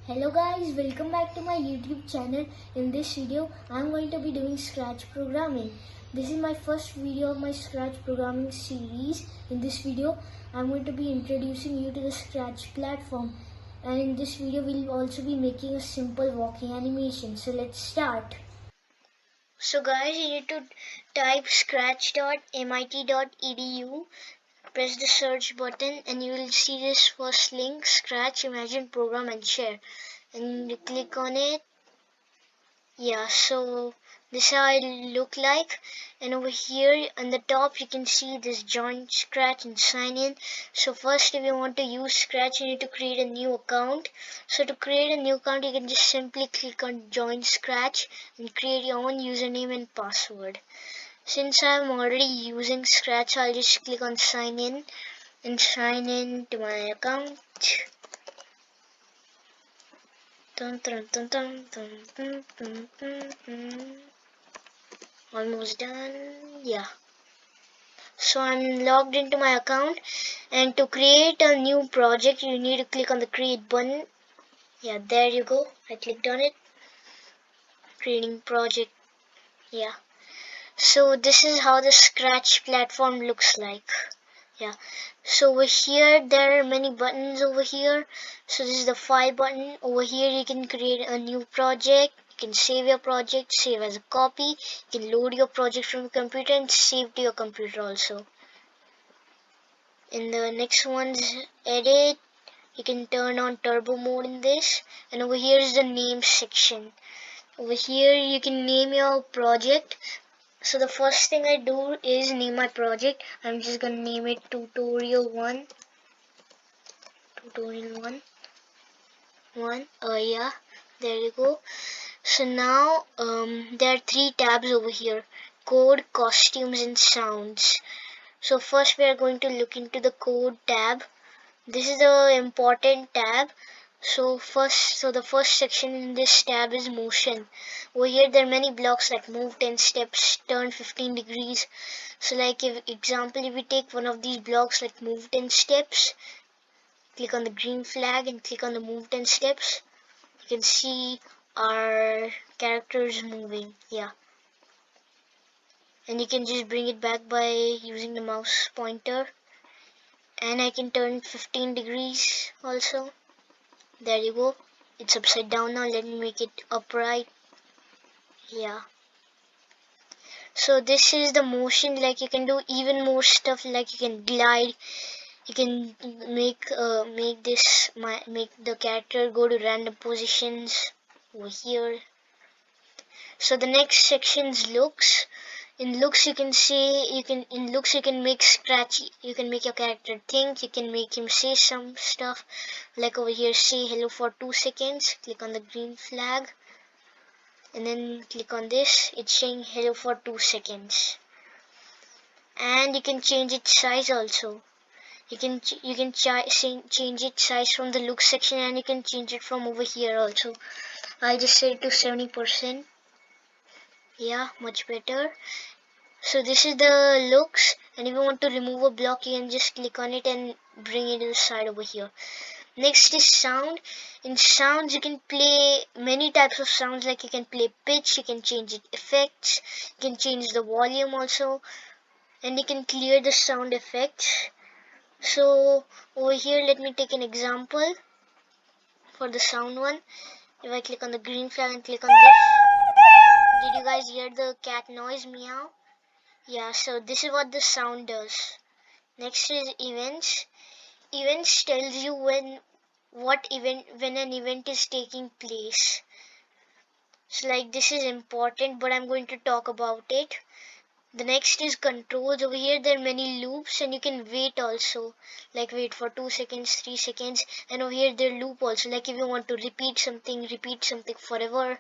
Hello guys, welcome back to my YouTube channel. In this video, I'm going to be doing Scratch programming. This is my first video of my Scratch programming series. In this video, I'm going to be introducing you to the Scratch platform. And in this video, we'll also be making a simple walking animation. So let's start. So guys, you need to type scratch.mit.edu. Press the search button and you will see this first link, Scratch Imagine Program and Share, and you click on it. Yeah, so this is how it look like, and over here on the top you can see this join Scratch and sign in. So first, if you want to use Scratch, you need to create a new account. So to create a new account, you can just simply click on join Scratch and create your own username and password. Since I'm already using Scratch, I'll just click on sign in and sign in to my account. Almost done. Yeah. So I'm logged into my account, and to create a new project, you need to click on the create button. Yeah, there you go. I clicked on it. Creating project. Yeah. So this is how the Scratch platform looks like. Yeah, so over here there are many buttons over here. So this is the file button. Over here you can create a new project, you can save your project, save as a copy, you can load your project from your computer and save to your computer also. In the next one's edit, you can turn on turbo mode in this, and over here is the name section. Over here you can name your project. So the first thing I do is name my project. I'm just gonna name it tutorial 1. Yeah, there you go. So now there are 3 tabs over here: code, costumes and sounds. So first we are going to look into the code tab. This is the important tab. So the first section in this tab is motion. Over here there are many blocks like move 10 steps, turn 15 degrees. So like if we take one of these blocks like move 10 steps, click on the green flag and click on the move 10 steps. You can see our characters moving. Yeah, and you can just bring it back by using the mouse pointer, and I can turn 15 degrees also. There you go. It's upside down now. Let me make it upright. Yeah, so this is the motion. Like you can do even more stuff, like you can glide, you can make the character go to random positions over here. So the next section is looks. In looks you can make Scratchy. You can make your character think. You can make him say some stuff, like over here, say hello for 2 seconds. Click on the green flag and then click on this. It's saying hello for 2 seconds. And you can change its size also. You can change its size from the look section, and you can change it from over here also. I'll just set it to 70%. Yeah, much better. So this is the looks, and if you want to remove a block, you can just click on it and bring it to the side over here. Next is sound. In sounds you can play many types of sounds, like you can play pitch, you can change it effects, you can change the volume also, and you can clear the sound effects. So over here let me take an example for the sound one. If I click on the green flag and click on this, did you guys hear the cat noise meow? Yeah, so this is what the sound does. Next is events. Events tells you when an event is taking place. So like this is important, but I'm going to talk about it. The next is controls. Over here there are many loops, and you can wait also, like wait for 2 seconds, 3 seconds, and over here there loop also, like if you want to repeat something forever.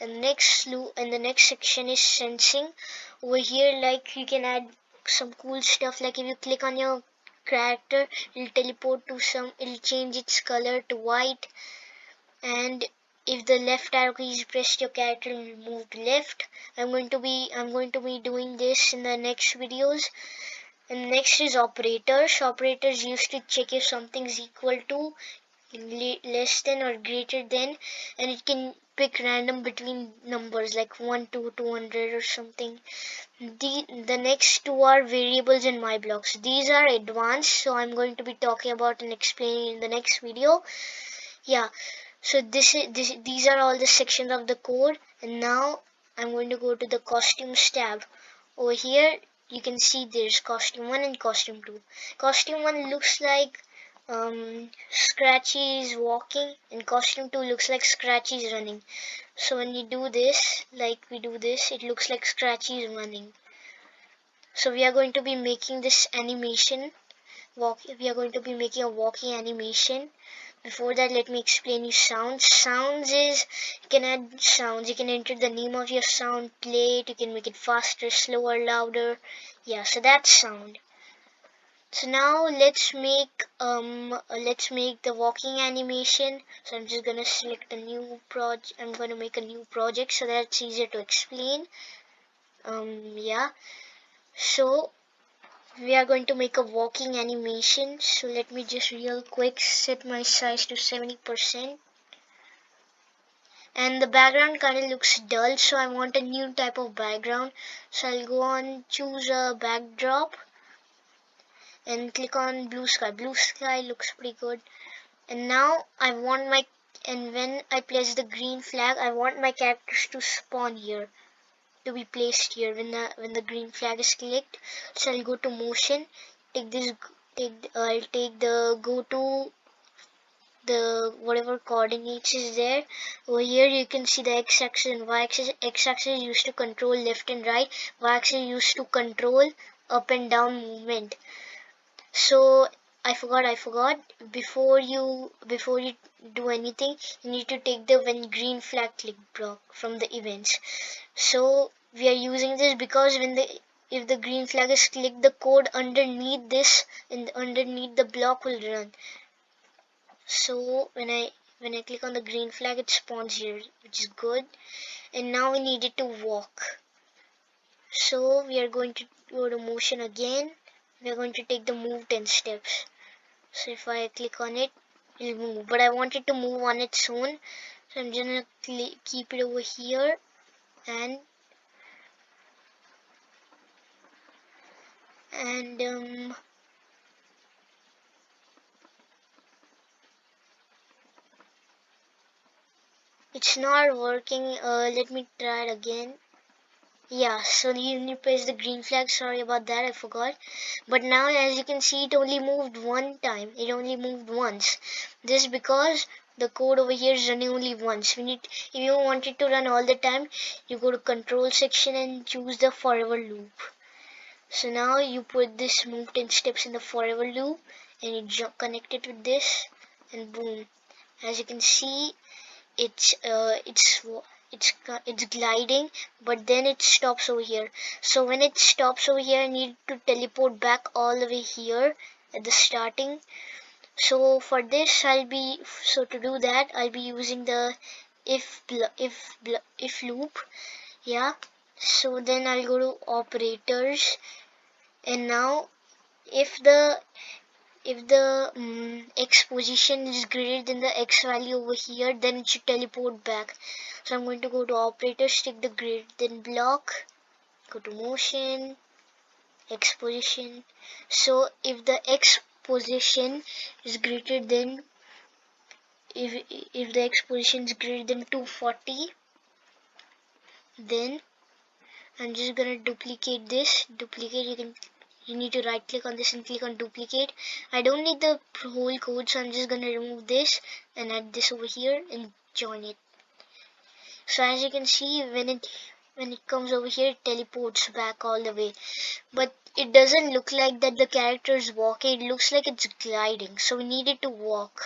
And the next section is sensing. Over here like you can add some cool stuff, like if you click on your character, it'll change its color to white, and if the left arrow key is pressed, your character will move to left. I'm going to be doing this in the next videos. And next is operators. Operators used to check if something's equal to. less than or greater than, and it can pick random between numbers like 1 to 200 or something. The next two are variables in my blocks. These are advanced, so I'm going to be talking about and explaining in the next video. Yeah, so these are all the sections of the code, and now I'm going to go to the costumes tab. Over here you can see there's costume 1 and costume 2. Costume 1 looks like Scratchy is walking, and costume 2 looks like Scratchy is running. So when you do this, like we do this, it looks like Scratchy is running. So we are going to be making this animation. We are going to be making a walking animation. Before that, let me explain you sounds. Sounds is, you can add sounds. You can enter the name of your sound, play it. You can make it faster, slower, louder. Yeah, so that's sound. So now let's make the walking animation. So I'm just gonna select a new project. I'm gonna make a new project so that's easier to explain. Yeah. So we are going to make a walking animation. So let me just real quick set my size to 70%. And the background kind of looks dull, so I want a new type of background. So I'll go on choose a backdrop and click on blue sky. Blue sky looks pretty good. And now I want my, and when I place the green flag, I want my characters to spawn here, to be placed here when the green flag is clicked. So I'll go to motion, I'll take the go to the whatever coordinates is there. Over here you can see the x-axis and y-axis. X-axis used to control left and right, y-axis used to control up and down movement. So I forgot. Before you do anything, you need to take the when green flag click block from the events. So we are using this because if the green flag is clicked, the code underneath this and underneath the block will run. So when I click on the green flag, it spawns here, which is good. And now we need it to walk. So we are going to go to motion again. We are going to take the move 10 steps. So if I click on it, it'll move. But I want it to move on its own. So I'm just gonna keep it over here and it's not working. Let me try it again. Yeah, so you press the green flag. Sorry about that, I forgot. But now as you can see, it only moved one time. It only moved once. This is because the code over here is running only once. If you want it to run all the time, you go to control section and choose the forever loop. So now you put this move 10 steps in the forever loop and you connect it with this, and boom. As you can see, it's gliding, but then it stops over here. So when it stops over here, I need to teleport back all the way here at the starting. So for this to do that, I'll be using the if loop. Yeah, so then I'll go to operators, and now if the x position is greater than the x value over here, then it should teleport back. So I'm going to go to operators, take the greater than block, go to motion, x position. So if the x position is greater than if the x position is greater than 240, then I'm just gonna duplicate this. You need to right click on this and click on duplicate. I don't need the whole code, so I'm just gonna remove this and add this over here and join it. So as you can see, when it comes over here, it teleports back all the way. But it doesn't look like that the character is walking, it looks like it's gliding. So we need it to walk.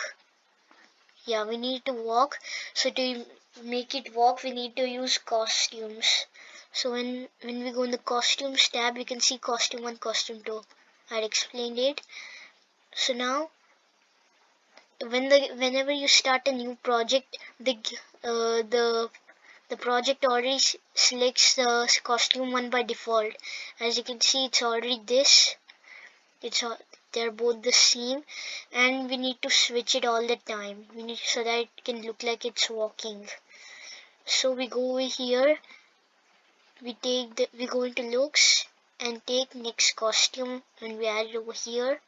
Yeah, we need to walk. So to make it walk, we need to use costumes. So when we go in the costumes tab, we can see costume 1, costume 2. I explained it. So now whenever you start a new project, the project already selects the costume 1 by default. As you can see, it's already this. they're both the same, and we need to switch it all the time. We need so that it can look like it's walking. So we go over here, we go into looks and take next costume and we add it over here.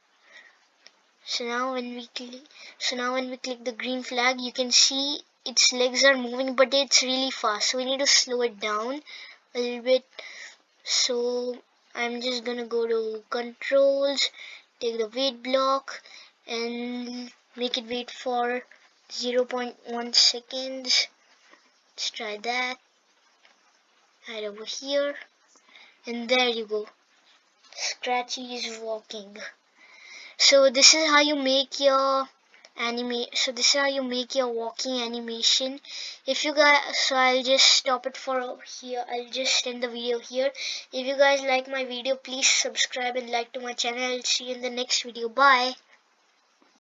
So now when we click the green flag, you can see its legs are moving, but it's really fast. So we need to slow it down a little bit. So I'm just gonna go to controls, take the wait block and make it wait for 0.1 seconds. Let's try that. Right over here, and there you go. Scratchy is walking. So this is how you make your walking animation. If you guys, so I'll just stop it for here. I'll just end the video here. If you guys like my video, please subscribe and like to my channel. I'll see you in the next video. Bye.